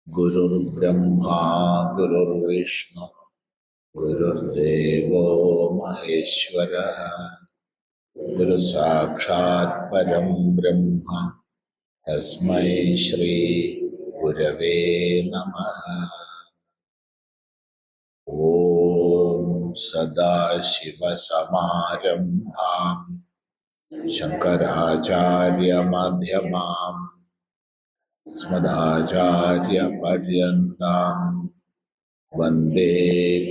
गुरुर्ब्रह्मा गुरुर्विष्णु गुरुर्देवो महेश्वरः गुरुसाक्षात् परं ब्रह्म तस्मै श्री गुरवे नमः। ॐ सदाशिवसमारम्भां शङ्कराचार्यमध्यमाम् अस्मदाचार्यपर्यन्तां वन्दे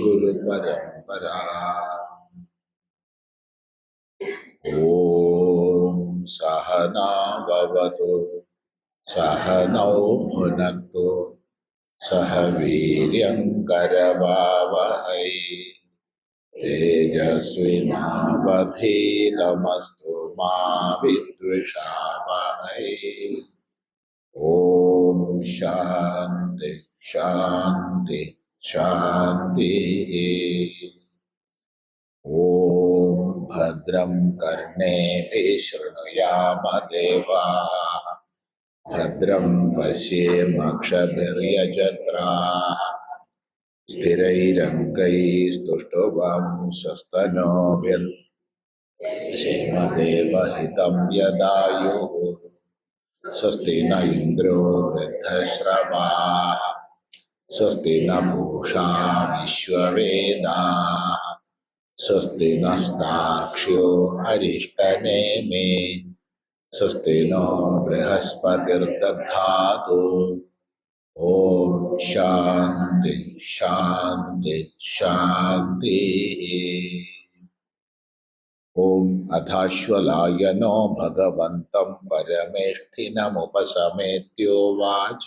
गुरुपरम्परा। ॐ सहना भवतु सहनौ भुनक्तु सह वीर्यं करवावहै तेजस्विनावधीतमस्तु मा विद्विषावहै। ॐ शान्ति शान्ति शान्तिः। ॐ भद्रं कर्णेभिः शृणुयाम देवाः भद्रं पश्येमक्षभिर्यजत्राः स्थिरैरङ्गैस्तुष्टुवांसस्तनोभिर्क्षेमदेवहितं यदायुः स्वस्ति न इन्द्रो वृद्धश्रवाः स्वस्ति न पूषा विश्ववेदाः स्वस्ति नस्तार्क्ष्यो अरिष्टनेमे स्वस्ति नो बृहस्पतिर्दधातु। ॐ शान्ति शान्ति शान्तिः। ॐ अथाश्वलायनो भगवन्तं परमेष्ठिनमुपसमेत्योवाच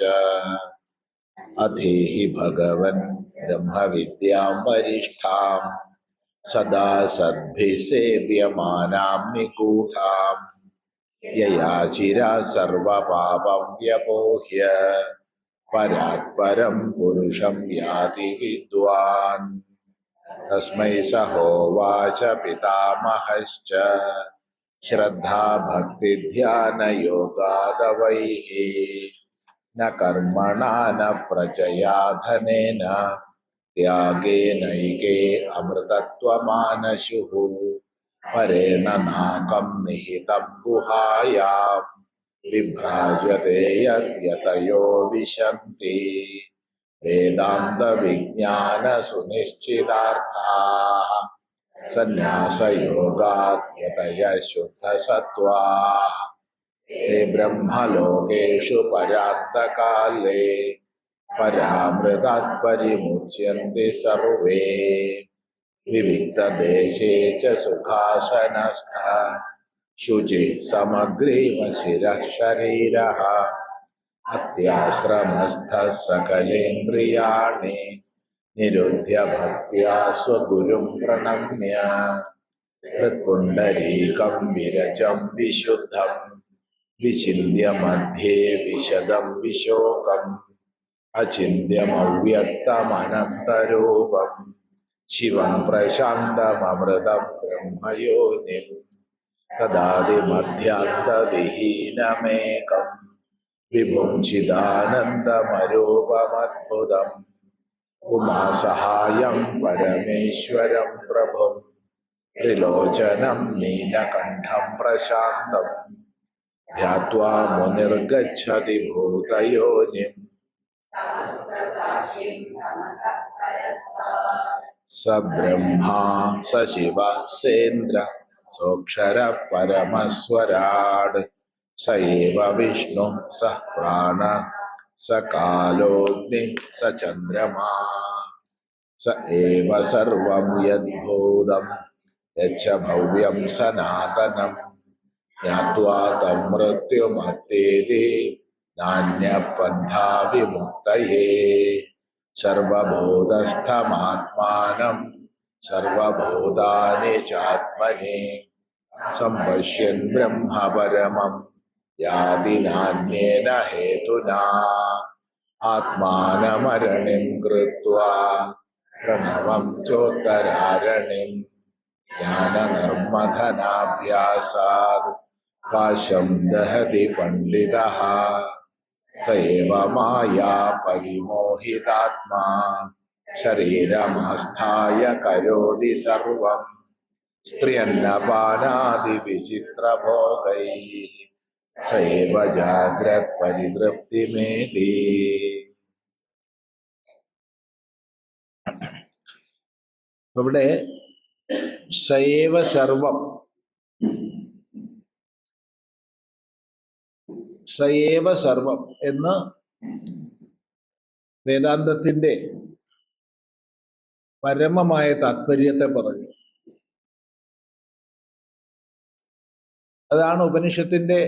अधेहि भगवन् ब्रह्मविद्यां वरिष्ठां सदा सद्भिः सेव्यमानां निगूढां यया चिरा सर्वपापं व्यपोह्य परात्परं पुरुषं याति विद्वान् तस्मै स होवाच पितामहश्च श्रद्धा भक्तिध्यानयोगादवैः न कर्मणा न प्रजया धनेन त्यागेनैके अमृतत्वमानशुः परेण नाकं निहितं गुहायां विभ्राजते यतयो विशन्ति वेदान्तविज्ञानसुनिश्चितार्थाः सन्न्यासयोगात् यतयः शुद्धसत्त्वाः ते ब्रह्मलोकेषु परान्तकाले परामृतात् परिमुच्यन्ते सर्वे विविक्तदेशे च सुखासनस्थः शुचिः समग्रेव शिरः शरीरः अत्याश्रमस्थः सकलेन्द्रियाणि निरुध्य भक्त्या स्वगुरुं प्रणम्य हृत्पुण्डरीकं विरजं विशुद्धं विचिन्त्य मध्ये विशदं विशोकम् अचिन्त्यमव्यक्तमनन्तरूपं शिवं प्रशान्तममृतं ब्रह्मयोनिं तदादिमध्यान्तविहीनमेकं विभुं चिदानन्दमरूपमद्भुतम् उमासहायं परमेश्वरं प्रभुं त्रिलोचनं नीलकण्ठं प्रशान्तम् ध्यात्वा मुनिर्गच्छति भूतयोनिम् स ब्रह्मा स शिवः सेन्द्र सोऽक्षरः परमस्वराड् स एव विष्णुः सः प्राणः स कालोऽग्निः स चन्द्रमा स एव सर्वं यद्भूतं यच्च भव्यं सनातनं ज्ञात्वा तं मृत्युमत्तेति नान्यः पन्था विमुक्तये सर्वभूतस्थमात्मानं सर्वभूतानि चात्मनि सम्पश्यन् ब्रह्म परमं याति नान्येन हेतुना आत्मानमरणिं कृत्वा प्रणवं चोत्तरारणिं ज्ञाननिर्मथनाभ्यासात् പാശം ദഹതി പണ്ഡിതഃ സ ഏവ മായാ പരിമോഹിതാത്മാ ശരീരമാസ്ഥായ കരോതി സർവം സ്ത്രിയന്നപാനാദി വിചിത്രഭോഗൈഃ സ ഏവ ജാഗ്രത് പരിതൃപ്തിമേതി. ഇവിടെ സയേവ സർവം, സയേവ സർവം എന്ന് വേദാന്തത്തിന്റെ പരമമായ താത്പര്യത്തെ പറഞ്ഞു. അതാണ് ഉപനിഷത്തിന്റെ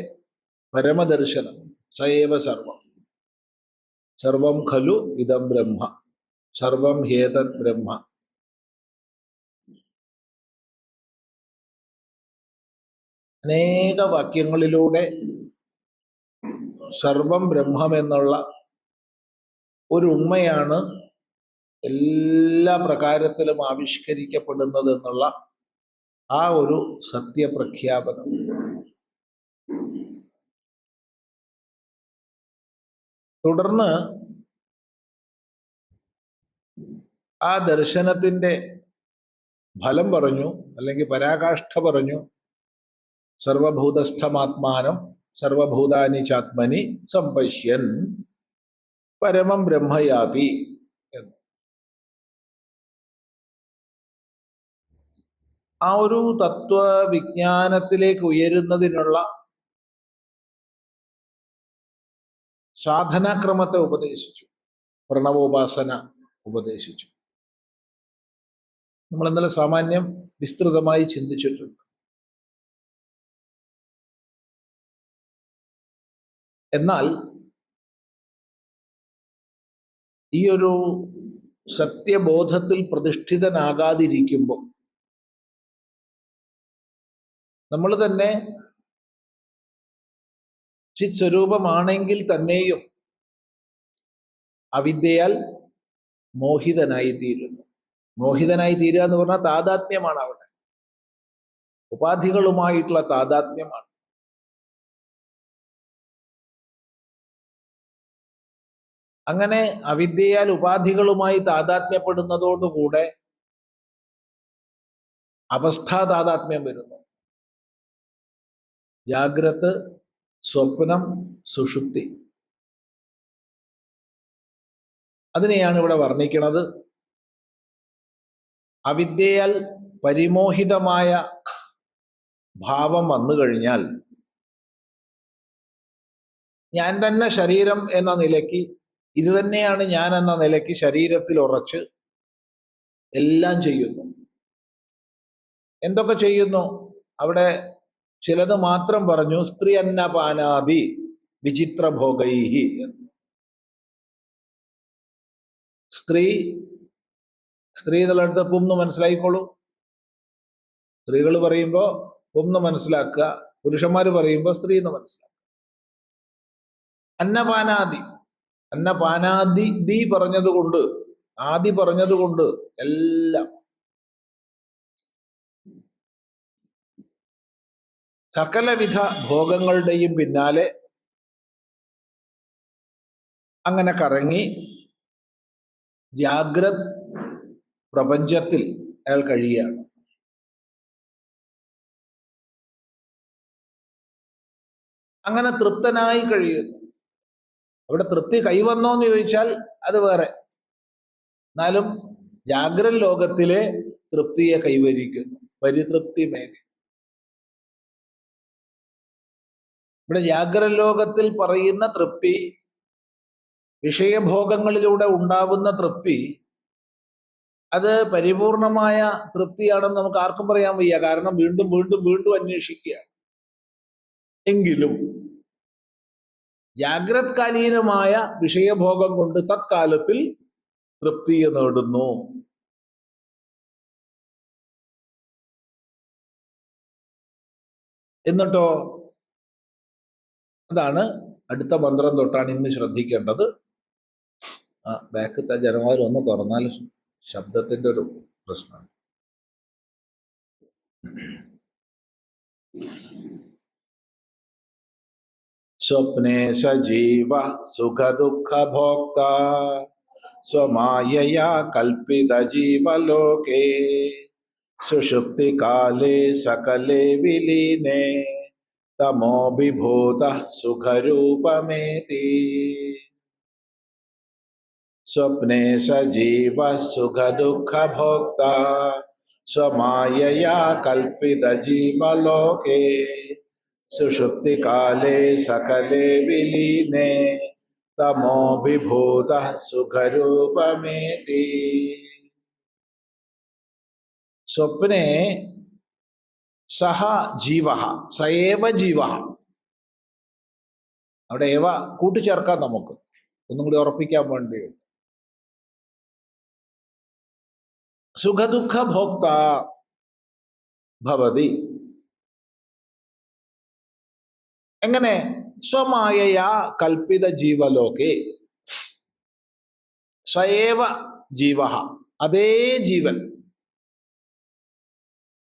പരമദർശനം. സയേവ സർവം, സർവം ഖലു ഇദം ബ്രഹ്മ, സർവം ഹേതത് ബ്രഹ്മ. അനേക വാക്യങ്ങളിലൂടെ സർവം ബ്രഹ്മം എന്നുള്ള ഒരു ഉണ്മയാണ് എല്ലാ പ്രകാരത്തിലും ആവിഷ്കരിക്കപ്പെടുന്നത് എന്നുള്ള ആ ഒരു സത്യപ്രഖ്യാപനം. തുടർന്ന് ആ ദർശനത്തിന്റെ ഫലം പറഞ്ഞു, അല്ലെങ്കിൽ പരാകാഷ്ഠ പറഞ്ഞു. സർവഭൂതസ്ഥമാത്മാനം സർവഭൂതാനി ചാത്മനി സംപശ്യൻ പരമം ബ്രഹ്മയാതി എന്ന്. ആ ഒരു തത്വവിജ്ഞാനത്തിലേക്ക് ഉയരുന്നതിനുള്ള സാധനാക്രമത്തെ ഉപദേശിച്ചു, പ്രണവോപാസന ഉപദേശിച്ചു. നമ്മൾ ഇന്നലെ സാമാന്യം വിസ്തൃതമായി ചിന്തിച്ചിട്ടുണ്ട്. എന്നാൽ ഈ ഒരു സത്യബോധത്തിൽ പ്രതിഷ്ഠിതനാകാതിരിക്കുമ്പോൾ നമ്മൾ തന്നെ ചിത് സ്വരൂപമാണെങ്കിൽ തന്നെയും അവിദ്യയാൽ മോഹിതനായി തീരുന്നു. മോഹിതനായി തീരുക എന്ന് പറഞ്ഞാൽ താദാത്മ്യമാണ്. അവിടെ ഉപാധികളുമായിട്ടുള്ള താദാത്മ്യമാണ്. അങ്ങനെ അവിദ്യയാൽ ഉപാധികളുമായി താദാത്മ്യപ്പെടുന്നതോടുകൂടെ അവസ്ഥാ താദാത്മ്യം വരുന്നു. ജാഗ്രത്, സ്വപ്നം, സുഷുപ്തി. അതിനെയാണ് ഇവിടെ വർണ്ണിക്കുന്നത്. അവിദ്യയാൽ പരിമോഹിതമായ ഭാവം വന്നു കഴിഞ്ഞാൽ ഞാൻ തന്നെ ശരീരം എന്ന നിലയ്ക്ക്, ഇത് തന്നെയാണ് ഞാൻ എന്ന നിലയ്ക്ക് ശരീരത്തിൽ ഉറച്ച് എല്ലാം ചെയ്യുന്നു. എന്തൊക്കെ ചെയ്യുന്നു? അവിടെ ചിലത് മാത്രം പറഞ്ഞു. സ്ത്രീ അന്നപാനാദി വിചിത്രഭോഗൈഹി. സ്ത്രീ എന്നുള്ളടത്ത് പുംന്ന് മനസ്സിലായിക്കോളൂ. സ്ത്രീകൾ പറയുമ്പോൾ പുംന്ന് മനസ്സിലാക്കുക, പുരുഷന്മാർ പറയുമ്പോൾ സ്ത്രീ എന്ന് മനസ്സിലാക്കുക. അന്നപാനാദി, അന്നപാനാദി ദി പറഞ്ഞതുകൊണ്ട്, ആദി പറഞ്ഞതുകൊണ്ട് എല്ലാം സകലവിധ ഭോഗങ്ങളുടെയും പിന്നാലെ അങ്ങനെ കറങ്ങി ജാഗ്രത് പ്രപഞ്ചത്തിൽ അയാൾ കഴിയുകയാണ്. അങ്ങനെ തൃപ്തനായി കഴിയുന്നു. അവിടെ തൃപ്തി കൈവന്നോ എന്ന് ചോദിച്ചാൽ അത് വേറെ. എന്നാലും ജാഗ്രത ലോകത്തിലെ തൃപ്തിയെ കൈവരിക്കുന്നു. പരിതൃപ്തി മേഖല. ഇവിടെ ജാഗ്രത ലോകത്തിൽ പറയുന്ന തൃപ്തി, വിഷയഭോഗങ്ങളിലൂടെ ഉണ്ടാവുന്ന തൃപ്തി, അത് പരിപൂർണമായ തൃപ്തിയാണെന്ന് നമുക്ക് ആർക്കും പറയാൻ വയ്യ. കാരണം വീണ്ടും വീണ്ടും വീണ്ടും അന്വേഷിക്കുകയാണ്. എങ്കിലും ജാഗ്രത്കാലീനമായ വിഷയഭോഗം കൊണ്ട് തത്കാലത്തിൽ തൃപ്തിയെ നേടുന്നു. എന്നിട്ടോ അതാണ് അടുത്ത മന്ത്രം തൊട്ടാണ് ഇന്ന് ശ്രദ്ധിക്കേണ്ടത്. ബാക്കത്തെ ജനവാർ ഒന്ന് തുറന്നാൽ ശബ്ദത്തിന്റെ ഒരു പ്രശ്നമാണ്. സ്വപ്നേ സജീവ സുഖദുഃഖഭോക്ത സ്വമായയാ കൽപ്പിത ജീവലോകേ സുഷുപ്തികാലേ സകലേ വിലീനേ തമോഭിഭൂത സുഖരൂപമേതി. സ്വപ്നേ സജീവ സുഖദുഃഖഭോക്ത സ്വമായയാ കൽപ്പിത ജീവലോകേ സുഷുപ്തികാലേ സകലേ വിലീനേ തമോഭിഭൂത സുഖരൂപമേതി. സ്വപ്നെ സഹ ജീവ സയേവ ജീവ. അവിടെ ഏവ കൂട്ടിച്ചേർക്കാം, നമുക്ക് ഒന്നും കൂടി ഉറപ്പിക്കാൻ വേണ്ടി. സുഖദുഃഖ ഭോക്ത ഭവതി. എങ്ങനെ? സ്വമായയാ കൽപ്പിത ജീവലോകെ സയേവ ജീവ, അതേ ജീവൻ.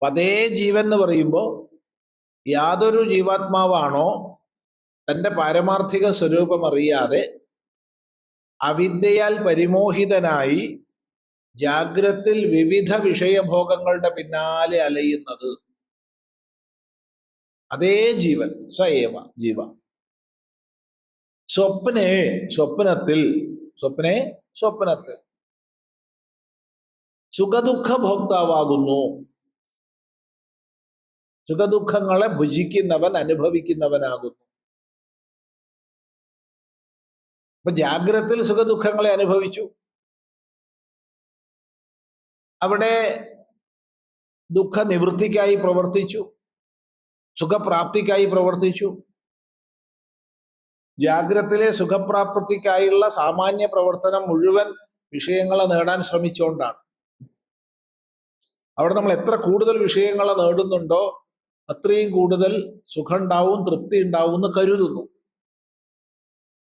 അതേ ജീവൻ എന്ന് പറയുമ്പോൾ യാതൊരു ജീവാത്മാവാണോ തൻ്റെ പാരമാർത്ഥിക സ്വരൂപം അറിയാതെ അവിദ്യയാൽ പരിമോഹിതനായി ജാഗ്രത്തിൽ വിവിധ വിഷയഭോഗങ്ങളുടെ പിന്നാലെ അലയുന്നത്, അതേ ജീവൻ സയേവ ജീവ. സ്വപ്നത്തിൽ സുഖദുഃഖ ഭോക്താവാകുന്നു. സുഖദുഃഖങ്ങളെ ഭുജിക്കുന്നവൻ, അനുഭവിക്കുന്നവനാകുന്നു. അപ്പൊ ജാഗ്രത്തിൽ സുഖദുഃഖങ്ങളെ അനുഭവിച്ചു, അവിടെ ദുഃഖ നിവൃത്തിക്കായി പ്രവർത്തിച്ചു, സുഖപ്രാപ്തിക്കായി പ്രവർത്തിച്ചു. ജാഗ്രത്തിലെ സുഖപ്രാപ്തിക്കായുള്ള സാമാന്യ പ്രവർത്തനം മുഴുവൻ വിഷയങ്ങളെ നേടാൻ ശ്രമിച്ചുകൊണ്ടാണ്. അവിടെ നമ്മൾ എത്ര കൂടുതൽ വിഷയങ്ങളെ നേടുന്നുണ്ടോ അത്രയും കൂടുതൽ സുഖം ഉണ്ടാവും, തൃപ്തി ഉണ്ടാവും എന്ന് കരുതുന്നു.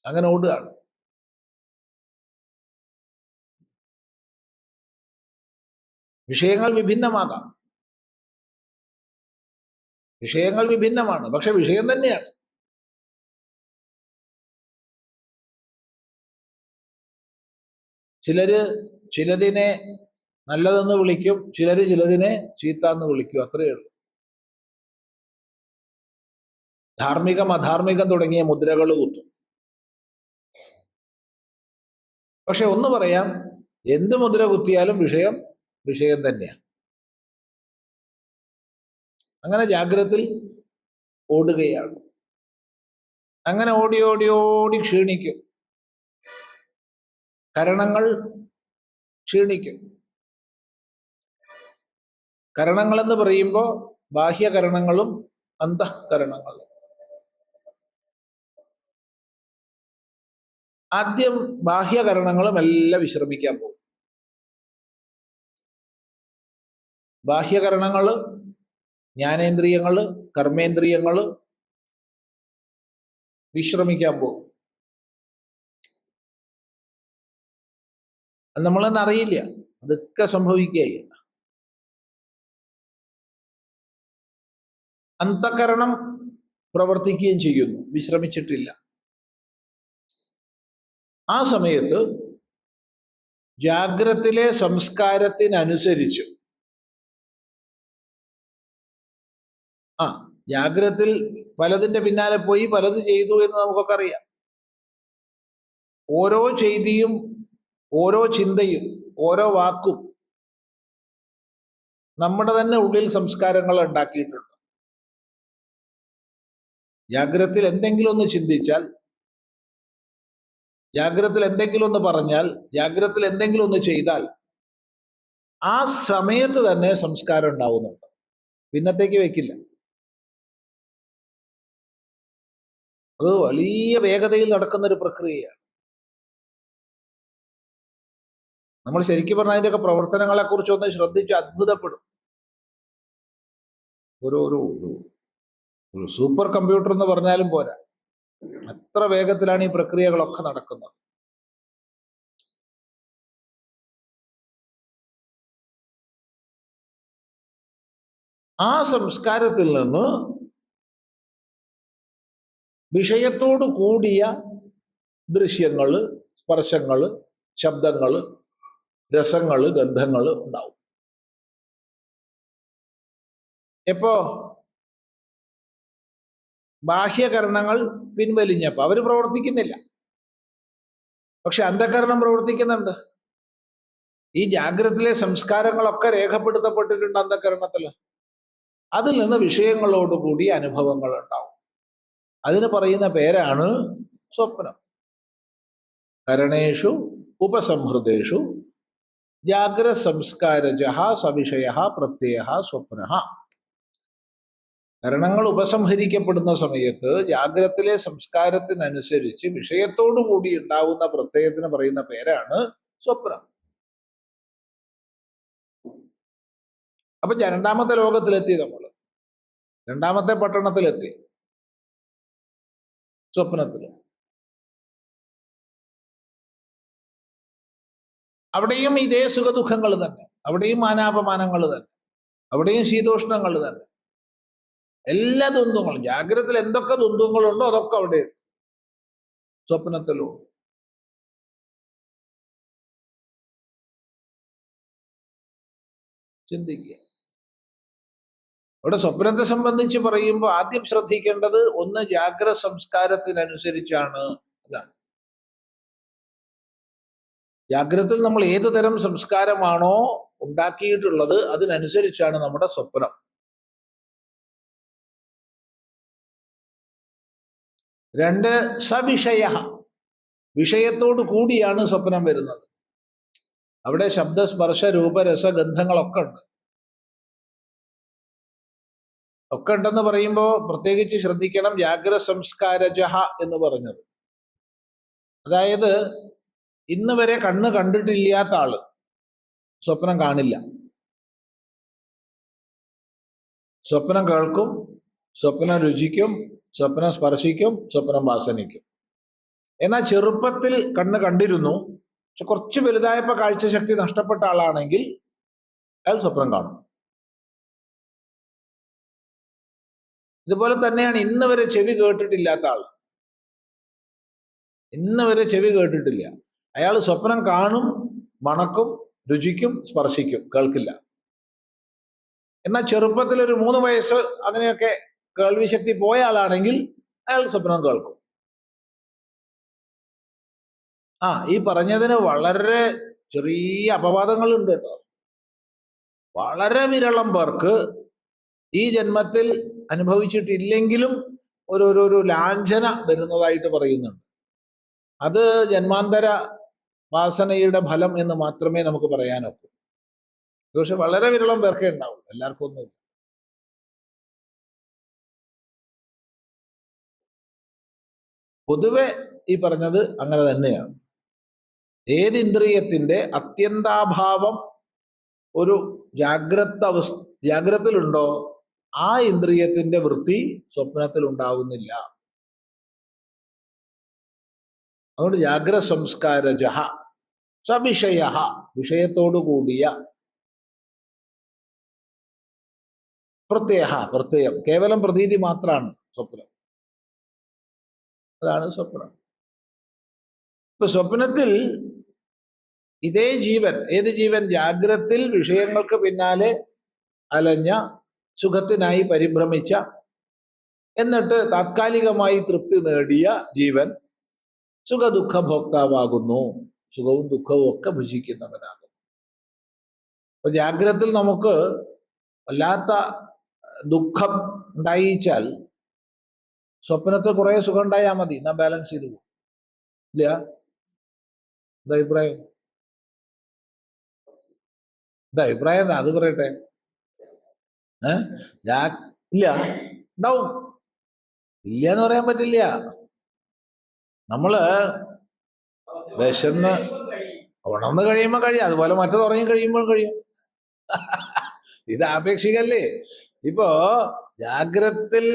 അങ്ങനെ ഓടുകയാണ്. വിഷയങ്ങൾ വിഭിന്നമാകാം, വിഷയങ്ങൾ വിഭിന്നമാണ്, പക്ഷെ വിഷയം തന്നെയാണ്. ചിലതിനെ നല്ലതെന്ന് വിളിക്കും, ചിലതിനെ ചീത്ത എന്ന് വിളിക്കും, അത്രയേ ഉള്ളൂ. ധാർമ്മികം അധാർമികം തുടങ്ങിയ മുദ്രകൾ കുത്തും. പക്ഷെ ഒന്ന് പറയാം, എന്ത് മുദ്ര കുത്തിയാലും വിഷയം തന്നെയാണ്. അങ്ങനെ ജാഗ്രതയിൽ ഓടുകയാണ്. അങ്ങനെ ഓടി ഓടി ഓടി ക്ഷീണിക്കും, കരണങ്ങൾ ക്ഷീണിക്കും. കരണങ്ങളെന്ന് പറയുമ്പോൾ ബാഹ്യകരണങ്ങളും അന്തഃകരണങ്ങളും. ആദ്യം ബാഹ്യകരണങ്ങളും എല്ലാം വിശ്രമിക്കാൻ പോകും. ബാഹ്യകരണങ്ങള്, ജ്ഞാനേന്ദ്രിയങ്ങള്, കർമ്മേന്ദ്രിയങ്ങള് വിശ്രമിക്കാൻ പോകും. അത് നമ്മൾ തന്നെ അറിയില്ല, അതൊക്കെ സംഭവിക്കുകയില്ല. അന്തഃകരണം പ്രവർത്തിക്കുകയും ചെയ്യുന്നു, വിശ്രമിച്ചിട്ടില്ല. ആ സമയത്ത് ജാഗ്രത്തിലെ സംസ്കാരത്തിനനുസരിച്ച് ജാഗ്രത്തിൽ പലതിന്റെ പിന്നാലെ പോയി പലത് ചെയ്തു എന്ന് നമുക്കൊക്കെ അറിയാം. ഓരോ ചെയ്തിയും ഓരോ ചിന്തയും ഓരോ വാക്കും നമ്മുടെ തന്നെ ഉള്ളിൽ സംസ്കാരങ്ങൾ ഉണ്ടാക്കിയിട്ടുണ്ട്. ജാഗ്രത്തിൽ എന്തെങ്കിലും ഒന്ന് ചിന്തിച്ചാൽ, ജാഗ്രത്തിൽ എന്തെങ്കിലും ഒന്ന് പറഞ്ഞാൽ, ജാഗ്രത്തിൽ എന്തെങ്കിലും ഒന്ന് ചെയ്താൽ ആ സമയത്ത് തന്നെ സംസ്കാരം ഉണ്ടാവുന്നുണ്ട്, പിന്നത്തേക്ക് വെക്കില്ല. അത് വലിയ വേഗതയിൽ നടക്കുന്ന ഒരു പ്രക്രിയയാണ്. നമ്മൾ ശരിക്കും പറഞ്ഞാൽ അതിൻ്റെയൊക്കെ പ്രവർത്തനങ്ങളെ കുറിച്ച് ഒന്ന് ശ്രദ്ധിച്ച് അത്ഭുതപ്പെടും. ഒരു സൂപ്പർ കമ്പ്യൂട്ടർ എന്ന് പറഞ്ഞാലും പോരാ, അത്ര വേഗത്തിലാണ് ഈ പ്രക്രിയകളൊക്കെ നടക്കുന്നത്. ആ സംസ്കാരത്തിൽ നിന്ന് വിഷയത്തോടു കൂടിയ ദൃശ്യങ്ങള്, സ്പർശങ്ങള്, ശബ്ദങ്ങള്, രസങ്ങള്, ഗന്ധങ്ങള് ഉണ്ടാവും. എപ്പോ ബാഹ്യകരണങ്ങൾ പിൻവലിഞ്ഞപ്പോ അവര് പ്രവർത്തിക്കുന്നില്ല, പക്ഷെ അന്ധകരണം പ്രവർത്തിക്കുന്നുണ്ട്. ഈ ജാഗ്രതയിലെ സംസ്കാരങ്ങളൊക്കെ രേഖപ്പെടുത്തപ്പെട്ടിട്ടുണ്ട് അന്ധകരണത്തിൽ. അതിൽ നിന്ന് വിഷയങ്ങളോടുകൂടി അനുഭവങ്ങൾ ഉണ്ടാവും. അതിന് പറയുന്ന പേരാണ് സ്വപ്നം. കരണേഷു ഉപസംഹൃതേഷു ജാഗ്രത സംസ്കാരജഃ സവിഷയഃ പ്രത്യയഃ സ്വപ്നഃ. കരണങ്ങൾ ഉപസംഹരിക്കപ്പെടുന്ന സമയത്ത് ജാഗ്രതയിലെ സംസ്കാരത്തിനനുസരിച്ച് വിഷയത്തോടു കൂടി ഉണ്ടാവുന്ന പ്രത്യയത്തിന് പറയുന്ന പേരാണ് സ്വപ്നം. അപ്പൊ രണ്ടാമത്തെ ലോകത്തിലെത്തി, നമ്മൾ രണ്ടാമത്തെ പട്ടണത്തിലെത്തി, സ്വപ്നത്തില്. അവിടെയും ഇതേ സുഖദുഃഖങ്ങൾ തന്നെ, അവിടെയും മാനാപമാനങ്ങൾ തന്നെ, അവിടെയും ശീതോഷ്ണങ്ങൾ തന്നെ, എല്ലാ ദ്വന്ദ്ങ്ങളും. ജാഗ്രതയിൽ എന്തൊക്കെ ദ്വന്ദ്ങ്ങളുണ്ടോ അതൊക്കെ അവിടെ സ്വപ്നത്തിലും. ചിന്തിക്കുക. അവിടെ സ്വപ്നത്തെ സംബന്ധിച്ച് പറയുമ്പോൾ ആദ്യം ശ്രദ്ധിക്കേണ്ടത് ഒന്ന് ജാഗ്രത സംസ്കാരത്തിനനുസരിച്ചാണ്. അതാണ് ജാഗ്രതയിൽ നമ്മൾ ഏതു തരം സംസ്കാരമാണോ ഉണ്ടാക്കിയിട്ടുള്ളത് അതിനനുസരിച്ചാണ് നമ്മുടെ സ്വപ്നം. രണ്ട്, സവിഷയ, വിഷയത്തോടു കൂടിയാണ് സ്വപ്നം വരുന്നത്. അവിടെ ശബ്ദ, സ്പർശ, രൂപ, രസ, ഗന്ധങ്ങളൊക്കെ ഉണ്ട്. ഒക്കെ ഉണ്ടെന്ന് പറയുമ്പോൾ പ്രത്യേകിച്ച് ശ്രദ്ധിക്കണം ജാഗ്രത സംസ്കാരജഃ എന്ന് പറഞ്ഞത്. അതായത് ഇന്ന് വരെ കണ്ണ് കണ്ടിട്ടില്ലാത്ത ആള് സ്വപ്നം കാണില്ല. സ്വപ്നം കേൾക്കും, സ്വപ്നം രുചിക്കും, സ്വപ്നം സ്പർശിക്കും, സ്വപ്നം വാസനിക്കും. എന്നാൽ ചെറുപ്പത്തിൽ കണ്ണ് കണ്ടിരുന്നു, പക്ഷെ കുറച്ച് വലുതായപ്പോ കാഴ്ചശക്തി നഷ്ടപ്പെട്ട ആളാണെങ്കിൽ അയാൾ സ്വപ്നം കാണും. ഇതുപോലെ തന്നെയാണ് ഇന്ന് വരെ ചെവി കേട്ടിട്ടില്ലാത്ത ആൾ. ഇന്ന് വരെ ചെവി കേട്ടിട്ടില്ല, അയാൾ സ്വപ്നം കാണും, മണക്കും, രുചിക്കും, സ്പർശിക്കും, കേൾക്കില്ല. എന്നാൽ ചെറുപ്പത്തിൽ ഒരു 3 വയസ്സ് അങ്ങനെയൊക്കെ കേൾവി ശക്തി പോയ ആളാണെങ്കിൽ അയാൾ സ്വപ്നം കേൾക്കും. ഈ പറഞ്ഞതിന് വളരെ ചെറിയ അപവാദങ്ങളുണ്ട് കേട്ടോ. വളരെ വിരളം പേർക്ക് ഈ ജന്മത്തിൽ അനുഭവിച്ചിട്ടില്ലെങ്കിലും ഒരു ലാഞ്ചന വരുന്നതായിട്ട് പറയുന്നുണ്ട്. അത് ജന്മാന്തര വാസനയുടെ ഫലം എന്ന് മാത്രമേ നമുക്ക് പറയാനൊക്കൂ. പക്ഷെ വളരെ വിരളം പേർക്കേ ഉണ്ടാവും, എല്ലാവർക്കും ഒന്നും. പൊതുവെ ഈ പറഞ്ഞത് അങ്ങനെ തന്നെയാണ്. ഏത് ഇന്ദ്രിയത്തിന്റെ അത്യന്താഭാവം ഒരു ജാഗ്രതത്തിലുണ്ടോ ആ ഇന്ദ്രിയത്തിന്റെ വൃത്തി സ്വപ്നത്തിൽ ഉണ്ടാവുന്നില്ല. അതുകൊണ്ട് ജാഗ്രത സംസ്കാരജഃ സവിഷയഃ, വിഷയത്തോടു കൂടിയ പ്രത്യയം, കേവലം പ്രതീതി മാത്രമാണ് സ്വപ്നം. അതാണ് സ്വപ്നം. ഇപ്പൊ സ്വപ്നത്തിൽ ഇതേ ജീവൻ, ഏത് ജീവൻ? ജാഗ്രതത്തിൽ വിഷയങ്ങൾക്ക് പിന്നാലെ അലഞ്ഞ, സുഖത്തിനായി പരിഭ്രമിച്ച, എന്നിട്ട് താത്കാലികമായി തൃപ്തി നേടിയ ജീവൻ സുഖദുഃഖ ഭോക്താവാകുന്നു, സുഖവും ദുഃഖവും ഒക്കെ ഭുജിക്കുന്നവനാകുന്നു. അപ്പൊ ജാഗ്രതത്തിൽ നമുക്ക് വല്ലാത്ത ദുഃഖം ഉണ്ടായിച്ചാൽ സ്വപ്നത്തിൽ കുറെ സുഖം ഉണ്ടായാൽ മതി, എന്നാ ബാലൻസ് ചെയ്തു പോകും. ഇല്ല? എന്താ അഭിപ്രായം? എന്താ അത് പറയട്ടെ. ഇല്ല, ഉണ്ടാവും. ഇല്ല എന്ന് പറയാൻ പറ്റില്ല. നമ്മള് വിശന്ന് ഉണർന്ന് കഴിയുമ്പോൾ കഴിയും, അതുപോലെ മറ്റത് ഉറങ്ങി കഴിയുമ്പോഴും കഴിയും. ഇത് ആപേക്ഷികല്ലേ. ഇപ്പോ ജാഗ്രതത്തിൽ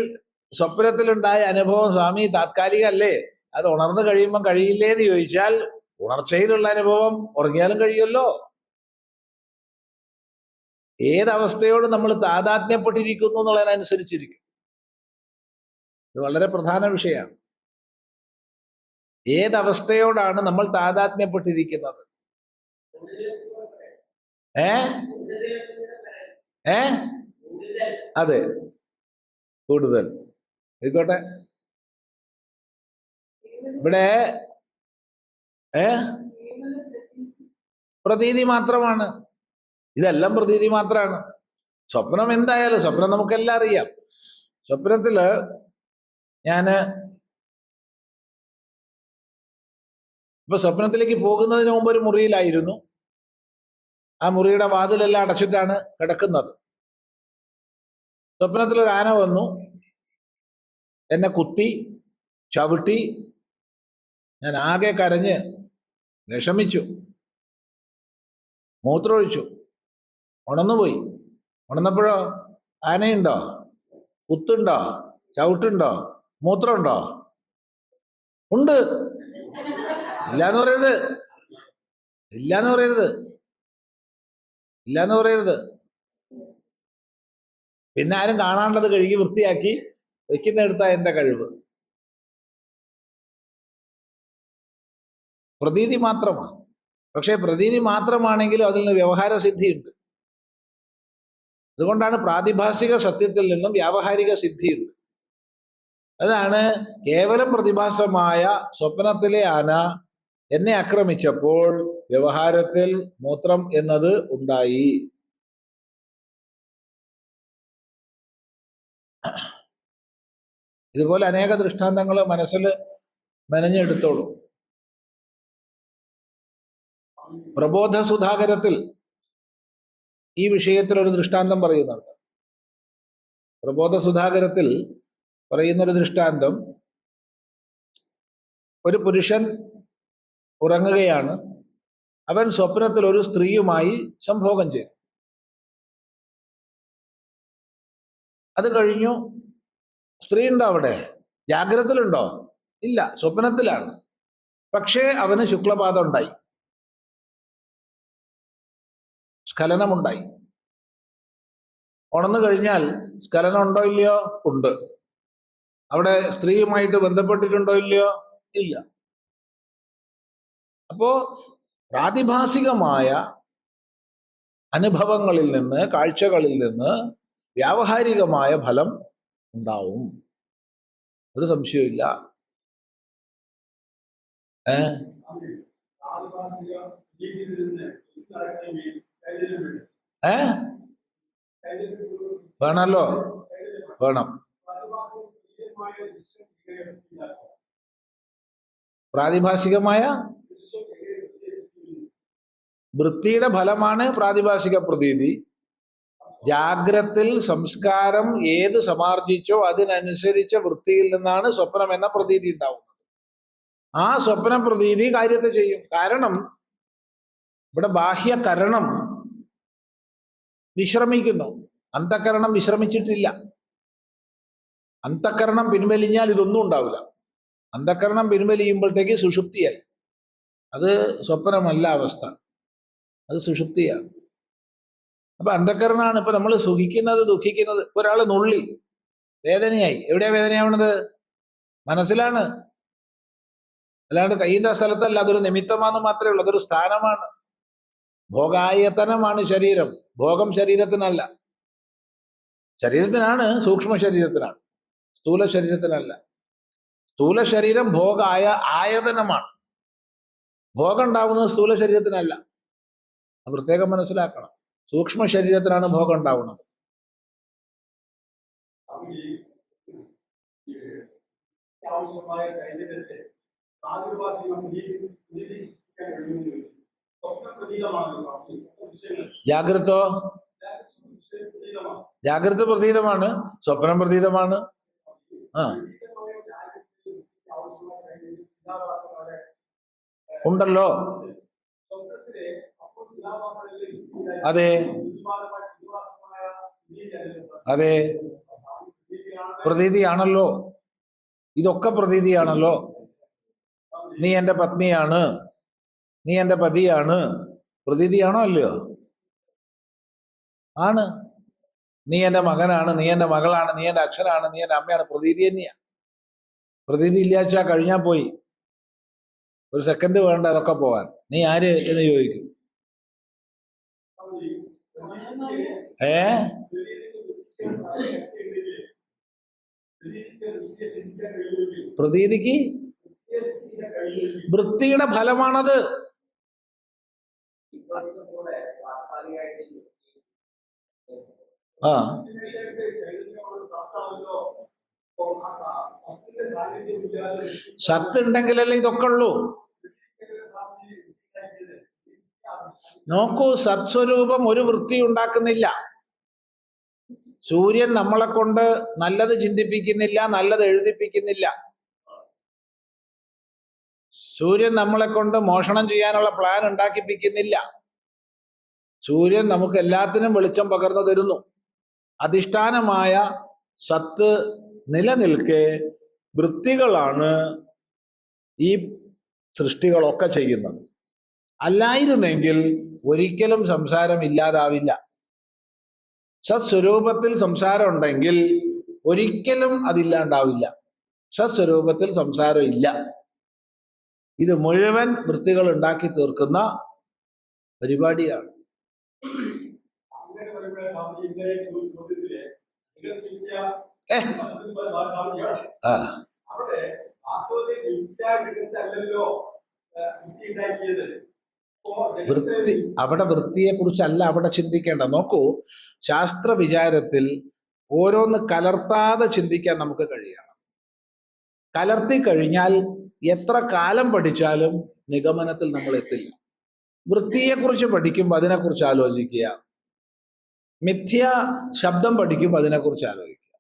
സ്വപ്നത്തിലുണ്ടായ അനുഭവം സ്വാമി താത്കാലികല്ലേ, അത് ഉണർന്ന് കഴിയുമ്പോൾ കഴിയില്ലേന്ന് ചോദിച്ചാൽ ഉണർച്ചയിലുള്ള അനുഭവം ഉറങ്ങിയാലും കഴിയുമല്ലോ. ഏതവസ്ഥയോട് നമ്മൾ താതാത്മ്യപ്പെട്ടിരിക്കുന്നു എന്നുള്ളതിനനുസരിച്ചിരിക്കും. ഇത് വളരെ പ്രധാന വിഷയമാണ്. ഏതവസ്ഥയോടാണ് നമ്മൾ താതാത്മ്യപ്പെട്ടിരിക്കുന്നത്? ഏ ഏ അതെ, കൂടുതൽ ആയിക്കോട്ടെ. ഇവിടെ പ്രതീതി മാത്രമാണ്. ഇതെല്ലാം പ്രതീതി മാത്രമാണ്. സ്വപ്നം എന്തായാലും സ്വപ്നം നമുക്കെല്ലാം അറിയാം. സ്വപ്നത്തില് ഞാന് ഇപ്പൊ സ്വപ്നത്തിലേക്ക് പോകുന്നതിന് മുമ്പ് ഒരു മുറിയിലായിരുന്നു. ആ മുറിയുടെ വാതിലെല്ലാം അടച്ചിട്ടാണ് കിടക്കുന്നത്. സ്വപ്നത്തിലൊരു ആന വന്നു, എന്നെ കുത്തി, ചവിട്ടി. ഞാൻ ആകെ കരഞ്ഞ് വിഷമിച്ചു, മൂത്രമൊഴിച്ചു, ഉണർന്നുപോയി. ഉണർന്നപ്പോഴോ ആനയുണ്ടോ, കുത്തുണ്ടോ, ചവിട്ടുണ്ടോ, മൂത്രമുണ്ടോ? ഉണ്ട്. ഇല്ലാന്ന് പറയരുത്, ഇല്ലാന്ന് പറയരുത്, ഇല്ലാന്ന് പറയരുത്. പിന്നെ ആരും കാണാണ്ടത് കഴുകി വൃത്തിയാക്കി വെക്കുന്നെടുത്താ എന്റെ കഴിവ്. പ്രതീതി മാത്രമാണ്. പക്ഷെ പ്രതീതി മാത്രമാണെങ്കിലും അതിൽ നിന്ന് വ്യവഹാര സിദ്ധിയുണ്ട്. അതുകൊണ്ടാണ് പ്രാതിഭാസിക സത്യത്തിൽ നിന്നും വ്യാവഹാരിക സിദ്ധിയുണ്ട്. അതാണ് കേവലം പ്രതിഭാസമായ സ്വപ്നത്തിലെ ആന എന്നെ ആക്രമിച്ചപ്പോൾ വ്യവഹാരത്തിൽ മൂത്രം എന്നത് ഉണ്ടായി. ഇതുപോലെ അനേക ദൃഷ്ടാന്തങ്ങൾ മനസ്സിൽ മെനഞ്ഞെടുത്തോളൂ. പ്രബോധ സുധാകരത്തിൽ ഈ വിഷയത്തിൽ ഒരു ദൃഷ്ടാന്തം പറയുന്നുണ്ട്. പ്രബോധ സുധാകരത്തിൽ പറയുന്നൊരു ദൃഷ്ടാന്തം, ഒരു പുരുഷൻ ഉറങ്ങുകയാണ്. അവൻ സ്വപ്നത്തിൽ ഒരു സ്ത്രീയുമായി സംഭോഗം ചെയ്തു. അത് കഴിഞ്ഞു. സ്ത്രീ ഉണ്ടോ അവിടെ? ജാഗ്രതത്തിലുണ്ടോ? ഇല്ല, സ്വപ്നത്തിലാണ്. പക്ഷേ അവന് ശുക്ലപാതം ഉണ്ടായി, സ്ഖലനമുണ്ടായി. ഉണർന്നു കഴിഞ്ഞാൽ സ്ഖലനം ഉണ്ടോ ഇല്ലയോ? ഉണ്ട്. അവിടെ സ്ത്രീയുമായിട്ട് ബന്ധപ്പെട്ടിട്ടുണ്ടോ ഇല്ലയോ? ഇല്ല. അപ്പോ പ്രാതിഭാസികമായ അനുഭവങ്ങളിൽ നിന്ന്, കാഴ്ചകളിൽ നിന്ന് വ്യാവഹാരികമായ ഫലം ഉണ്ടാവും, ഒരു സംശയമില്ല. വേണമല്ലോ, വേണം. പ്രാതിഭാസികമായ വൃത്തിയുടെ ഫലമാണ് പ്രാതിഭാസിക പ്രതീതി. ജാഗ്രത്തിൽ സംസ്കാരം ഏത് സമാർജിച്ചോ അതിനനുസരിച്ച വൃത്തിയിൽ നിന്നാണ് സ്വപ്നം എന്ന പ്രതീതി ഉണ്ടാവുന്നത്. ആ സ്വപ്ന പ്രതീതി കാര്യത്തെ ചെയ്യും. കാരണം ഇവിടെ ബാഹ്യകരണം വിശ്രമിക്കുന്നു, അന്തഃകരണം വിശ്രമിച്ചിട്ടില്ല. അന്തഃകരണം പിൻവലിഞ്ഞാൽ ഇതൊന്നും ഉണ്ടാവില്ല. അന്തഃകരണം പിൻവലിയുമ്പോഴത്തേക്ക് സുഷുപ്തിയായി. അത് സ്വപ്നമല്ല അവസ്ഥ, അത് സുഷുപ്തിയാണ്. അപ്പൊ അന്ധകരണമാണ്. ഇപ്പൊ നമ്മൾ സുഖിക്കുന്നത്, ദുഃഖിക്കുന്നത്. ഒരാൾ നുള്ളി, വേദനയായി. എവിടെയാ വേദനയാവുന്നത്? മനസ്സിലാണ്, അല്ലാണ്ട് കയ്യിന്റെ സ്ഥലത്തല്ല. അതൊരു നിമിത്തമാണെന്ന് മാത്രമേ ഉള്ളൂ, അതൊരു സ്ഥാനമാണ്. ഭോഗായതനമാണ് ശരീരം, ഭോഗം ശരീരത്തിനല്ല. ശരീരത്തിനാണ്, സൂക്ഷ്മ ശരീരത്തിനാണ്, സ്ഥൂല ശരീരത്തിനല്ല. സ്ഥൂല ശരീരം ആയതനമാണ്. ഭോഗം ഉണ്ടാവുന്നത് സ്ഥൂല ശരീരത്തിനല്ല, അത് പ്രത്യേകം മനസ്സിലാക്കണം. സൂക്ഷ്മ ശരീരത്തിനാണ് ഭോഗം ഉണ്ടാവുന്നത്. ജാഗ്രതോ? ജാഗ്രത പ്രതീതമാണ്, സ്വപ്നം പ്രതീതമാണ്. ഉണ്ടല്ലോ, അതെ അതെ, പ്രതീതിയാണല്ലോ. ഇതൊക്കെ പ്രതീതിയാണല്ലോ. നീ എൻ്റെ പത്നിയാണ്, നീ എൻ്റെ പതിയാണ്, പ്രതീതിയാണോ അല്ലയോ? ആണ്. നീ എൻ്റെ മകനാണ്, നീ എൻ്റെ മകളാണ്, നീ എൻ്റെ അച്ഛനാണ്, നീ എൻ്റെ അമ്മയാണ്, പ്രതീതി തന്നെയാ. പ്രതീതി ഇല്ലാച്ചാ കഴിഞ്ഞാൽ പോയി. ഒരു സെക്കൻഡ് വേണ്ട അതൊക്കെ പോവാൻ. നീ ആര് എന്ന് ചോദിക്കും. ഏ പ്രതീതിക്ക് വൃത്തിയുടെ ഫലമാണത്. ആ സത്ത് ഉണ്ടെങ്കിലല്ലേ ഇതൊക്കെ ഉള്ളൂ. നോക്കൂ, സത്സ്വരൂപം ഒരു വൃത്തി ഉണ്ടാക്കുന്നില്ല. സൂര്യൻ നമ്മളെ കൊണ്ട് നല്ലത് ചിന്തിപ്പിക്കുന്നില്ല, നല്ലത് എഴുതിപ്പിക്കുന്നില്ല. സൂര്യൻ നമ്മളെ കൊണ്ട് മോഷണം ചെയ്യാനുള്ള പ്ലാൻ ഉണ്ടാക്കിപ്പിക്കുന്നില്ല. സൂര്യൻ നമുക്ക് എല്ലാത്തിനും വെളിച്ചം പകർന്നു തരുന്നു. അധിഷ്ഠാനമായ സത്ത് നിലനിൽക്കെ വൃത്തികളാണ് ഈ സൃഷ്ടികളൊക്കെ ചെയ്യുന്നത്. അല്ലായിരുന്നെങ്കിൽ ഒരിക്കലും സംസാരം ഇല്ലാതാവില്ല. സത്സ്വരൂപത്തിൽ സംസാരം ഉണ്ടെങ്കിൽ ഒരിക്കലും അതില്ലാണ്ടാവില്ല. സത്സ്വരൂപത്തിൽ സംസാരം ഇല്ല. ഇത് മുഴുവൻ വൃത്തികൾ ഉണ്ടാക്കി തീർക്കുന്ന പരിപാടിയാണ്. വൃത്തി അവിടെ വൃത്തിയെ കുറിച്ചല്ല അവിടെ ചിന്തിക്കേണ്ട. നോക്കൂ, ശാസ്ത്ര വിചാരത്തിൽ ഓരോന്ന് കലർത്താതെ ചിന്തിക്കാൻ നമുക്ക് കഴിയണം. കലർത്തി കഴിഞ്ഞാൽ എത്ര കാലം പഠിച്ചാലും നിഗമനത്തിൽ നമ്മൾ എത്തില്ല. വൃത്തിയെക്കുറിച്ച് പഠിക്കുമ്പോൾ അതിനെക്കുറിച്ച് ആലോചിക്കുക. മിഥ്യാ ശബ്ദം പഠിക്കുമ്പോൾ അതിനെക്കുറിച്ച് ആലോചിക്കുക.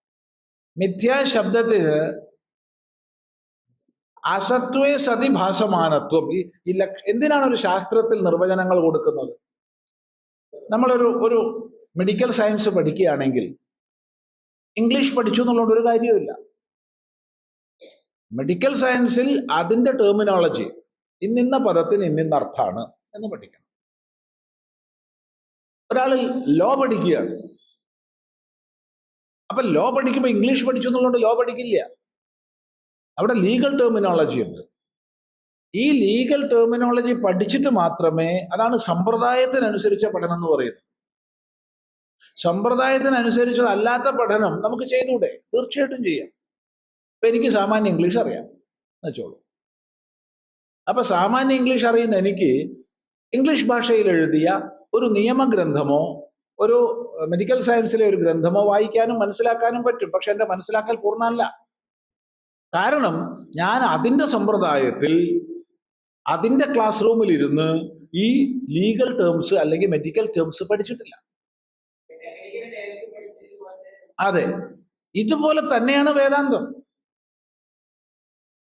മിഥ്യാ ശബ്ദത്തിന് അസത്വേ സതി ഭാസമാനത്വം. ഈ എന്തിനാണ് ഒരു ശാസ്ത്രത്തിൽ നിർവചനങ്ങൾ കൊടുക്കുന്നത്? നമ്മളൊരു മെഡിക്കൽ സയൻസ് പഠിക്കുകയാണെങ്കിൽ ഇംഗ്ലീഷ് പഠിച്ചു എന്നുള്ളതുകൊണ്ട് ഒരു കാര്യമില്ല. മെഡിക്കൽ സയൻസിൽ അതിൻ്റെ ടെർമിനോളജി, ഇന്നിന്ന പദത്തിന് ഇന്നിന്ന അർത്ഥമാണ് എന്ന് പഠിക്കണം. ഒരാൾ ലോ പഠിക്കുകയാണ്. അപ്പൊ ലോ പഠിക്കുമ്പോൾ ഇംഗ്ലീഷ് പഠിച്ചു എന്നുള്ളതുകൊണ്ട് ലോ പഠിക്കില്ല. അവിടെ ലീഗൽ ടെർമിനോളജി ഉണ്ട്. ഈ ലീഗൽ ടെർമിനോളജി പഠിച്ചിട്ട് മാത്രമേ, അതാണ് സമ്പ്രദായത്തിനനുസരിച്ച പഠനം എന്ന് പറയുന്നത്. സമ്പ്രദായത്തിനനുസരിച്ചതല്ലാത്ത പഠനം നമുക്ക് ചെയ്തൂടെ? തീർച്ചയായിട്ടും ചെയ്യാം. ഇപ്പൊ എനിക്ക് സാമാന്യ ഇംഗ്ലീഷ് അറിയാം എന്നുവെച്ചോളൂ. അപ്പൊ സാമാന്യ ഇംഗ്ലീഷ് അറിയുന്ന എനിക്ക് ഇംഗ്ലീഷ് ഭാഷയിൽ എഴുതിയ ഒരു നിയമഗ്രന്ഥമോ ഒരു മെഡിക്കൽ സയൻസിലെ ഒരു ഗ്രന്ഥമോ വായിക്കാനും മനസ്സിലാക്കാനും പറ്റും. പക്ഷെ എൻ്റെ മനസ്സിലാക്കൽ പൂർണ്ണമല്ല. കാരണം ഞാൻ അതിൻ്റെ സമ്പ്രദായത്തിൽ അതിൻ്റെ ക്ലാസ് റൂമിൽ ഇരുന്ന് ഈ ലീഗൽ ടേംസ് അല്ലെങ്കിൽ മെഡിക്കൽ ടേംസ് പഠിച്ചിട്ടില്ല. അതെ, ഇതുപോലെ തന്നെയാണ് വേദാന്തം.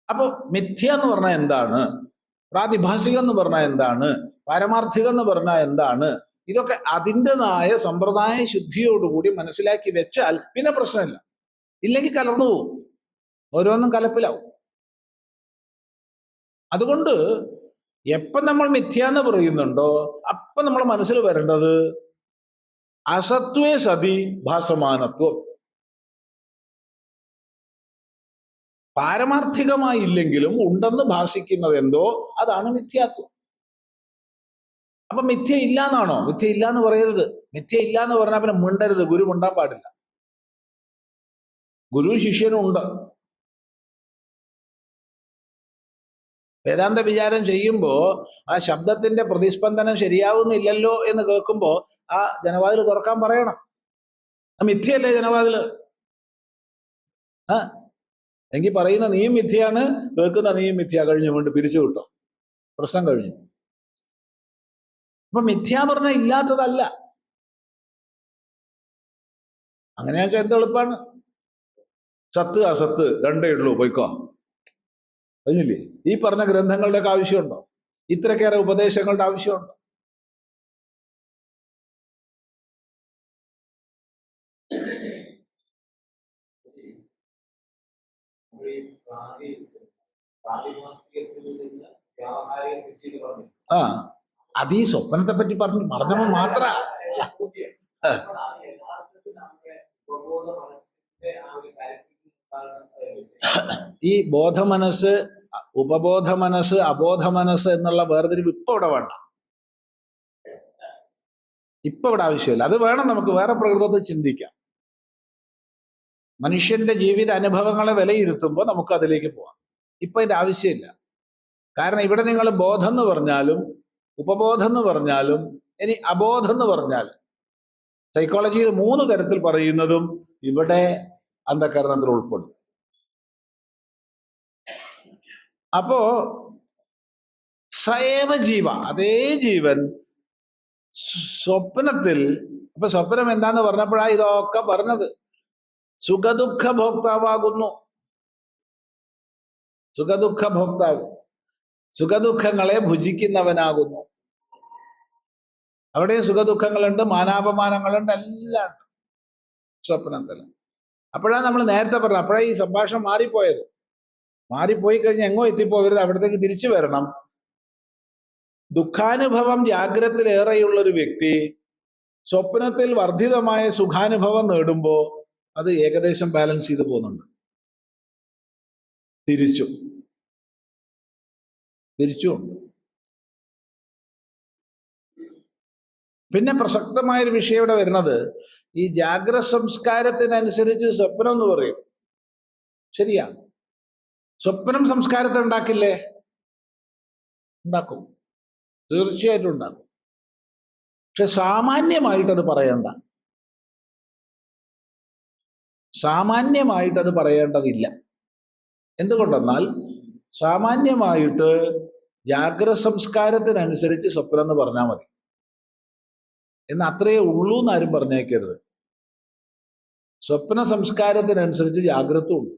അപ്പൊ മിഥ്യ എന്ന് പറഞ്ഞാൽ എന്താണ്, പ്രാതിഭാസികം എന്ന് പറഞ്ഞാൽ എന്താണ്, പാരമാർത്ഥികം എന്ന് പറഞ്ഞാൽ എന്താണ്, ഇതൊക്കെ അതിൻ്റെതായ സമ്പ്രദായ ശുദ്ധിയോടുകൂടി മനസ്സിലാക്കി വെച്ചാൽ പിന്നെ പ്രശ്നമില്ല. ഇല്ലെങ്കിൽ കലർന്നു പോകും, ഓരോന്നും കലപ്പിലാവും. അതുകൊണ്ട് എപ്പം നമ്മൾ മിഥ്യ എന്ന് പറയുന്നുണ്ടോ അപ്പം നമ്മൾ മനസ്സിൽ വരേണ്ടത് അസത്വേ സതി ഭാസമാനത്വം. പാരമാർത്ഥികമായില്ലെങ്കിലും ഉണ്ടെന്ന് ഭാസിക്കുന്നത് എന്തോ അതാണ് മിഥ്യാത്വം. അപ്പൊ മിഥ്യ ഇല്ല എന്നാണോ? മിഥ്യ ഇല്ല എന്ന് പറയരുത്. മിഥ്യ ഇല്ല എന്ന് പറഞ്ഞാൽ പിന്നെ മിണ്ടരുത്. ഗുരു മിണ്ടാൻ പാടില്ല. ഗുരു ശിഷ്യനും ഉണ്ട്. വേദാന്ത വിചാരം ചെയ്യുമ്പോ ആ ശബ്ദത്തിന്റെ പ്രതിസ്പന്ദനം ശരിയാവുന്നില്ലല്ലോ എന്ന് കേൾക്കുമ്പോ ആ ജനവാതിൽ തുറക്കാൻ പറയണം. മിഥ്യയല്ലേ ജനവാതില്? എങ്കിൽ പറയുന്ന നീയും മിഥ്യയാണ്, കേൾക്കുന്ന നീയും മിഥ്യ. കഴിഞ്ഞു, കൊണ്ട് പിരിച്ചു കിട്ടോ, പ്രശ്നം കഴിഞ്ഞു. അപ്പൊ മിഥ്യ പറഞ്ഞ ഇല്ലാത്തതല്ല. അങ്ങനെയാ വെച്ചാൽ എന്ത് എളുപ്പമാണ്. സത്ത് അസത്ത് രണ്ടേ ഉള്ളൂ, പോയിക്കോ, കഴിഞ്ഞില്ലേ? ഈ പറഞ്ഞ ഗ്രന്ഥങ്ങളുടെ ഒക്കെ ആവശ്യമുണ്ടോ? ഇത്രക്കേറെ ഉപദേശങ്ങളുടെ ആവശ്യമുണ്ടോ? ആ, അത് ഈ സ്വപ്നത്തെ പറ്റി പറഞ്ഞപ്പോ മാത്ര ഈ ബോധമനസ്സ് ഉപബോധ മനസ്സ്, അബോധ മനസ്സ് എന്നുള്ള വേർതിരിവ് ഇപ്പൊ ഇവിടെ വേണ്ട. ഇപ്പൊ ഇവിടെ ആവശ്യമില്ല. അത് വേണം, നമുക്ക് വേറെ പ്രകൃതത്തിൽ ചിന്തിക്കാം. മനുഷ്യന്റെ ജീവിത അനുഭവങ്ങളെ വിലയിരുത്തുമ്പോൾ നമുക്ക് അതിലേക്ക് പോവാം. ഇപ്പൊ ഇതിന്റെ ആവശ്യമില്ല. കാരണം ഇവിടെ നിങ്ങൾ ബോധം എന്ന് പറഞ്ഞാലും ഉപബോധം എന്ന് പറഞ്ഞാലും ഇനി അബോധം എന്ന് പറഞ്ഞാലും സൈക്കോളജിയിൽ 3 തരത്തിൽ പറയുന്നതും ഇവിടെ അന്ധകരണത്തിൽ ഉൾപ്പെടും. അപ്പോ സയേവ ജീവ, അതേ ജീവൻ സ്വപ്നത്തിൽ, അപ്പൊ സ്വപ്നം എന്താന്ന് പറഞ്ഞപ്പോഴാണ് ഇതൊക്കെ പറഞ്ഞത്. സുഖദുഃഖ ഭോക്താവാകുന്നു. സുഖദുഃഖ ഭോക്താവ്, സുഖദുഃഖങ്ങളെ ഭുജിക്കുന്നവനാകുന്നു. അവിടെ സുഖദുഃഖങ്ങളുണ്ട്, മാനാപമാനങ്ങളുണ്ട്, എല്ലാം ഉണ്ട് സ്വപ്നത്തിൽ. അപ്പോഴാണ് നമ്മൾ നേരത്തെ പറഞ്ഞത്, അപ്പോഴാണ് ഈ സംഭാഷണം മാറിപ്പോയത്. മാറിപ്പോയി കഴിഞ്ഞാൽ എങ്ങോ എത്തിപ്പോകരുത്, അവിടത്തേക്ക് തിരിച്ചു വരണം. ദുഃഖാനുഭവം ജാഗ്രതയിലേറെയുള്ളൊരു വ്യക്തി സ്വപ്നത്തിൽ വർദ്ധിതമായ സുഖാനുഭവം നേടുമ്പോൾ അത് ഏകദേശം ബാലൻസ് ചെയ്ത് പോകുന്നുണ്ട്. തിരിച്ചുണ്ട്. പിന്നെ പ്രസക്തമായൊരു വിഷയം ഇവിടെ വരുന്നത്, ഈ ജാഗ്രത സംസ്കാരത്തിനനുസരിച്ച് സ്വപ്നം എന്ന് പറയും. ശരിയാണ്, സ്വപ്നം സംസ്കാരത്തെ ഉണ്ടാക്കില്ലേ? ഉണ്ടാക്കും, തീർച്ചയായിട്ടും ഉണ്ടാക്കും. പക്ഷെ സാമാന്യമായിട്ടത് പറയണ്ട, സാമാന്യമായിട്ടത് പറയേണ്ടതില്ല. എന്തുകൊണ്ടെന്നാൽ സാമാന്യമായിട്ട് ജാഗ്രത സംസ്കാരത്തിനനുസരിച്ച് സ്വപ്നം എന്ന് പറഞ്ഞാൽ മതി എന്ന് അത്രയേ ഉള്ളൂ എന്നാരും പറഞ്ഞേക്കരുത്. സ്വപ്ന സംസ്കാരത്തിനനുസരിച്ച് ജാഗ്രത ഉണ്ട്.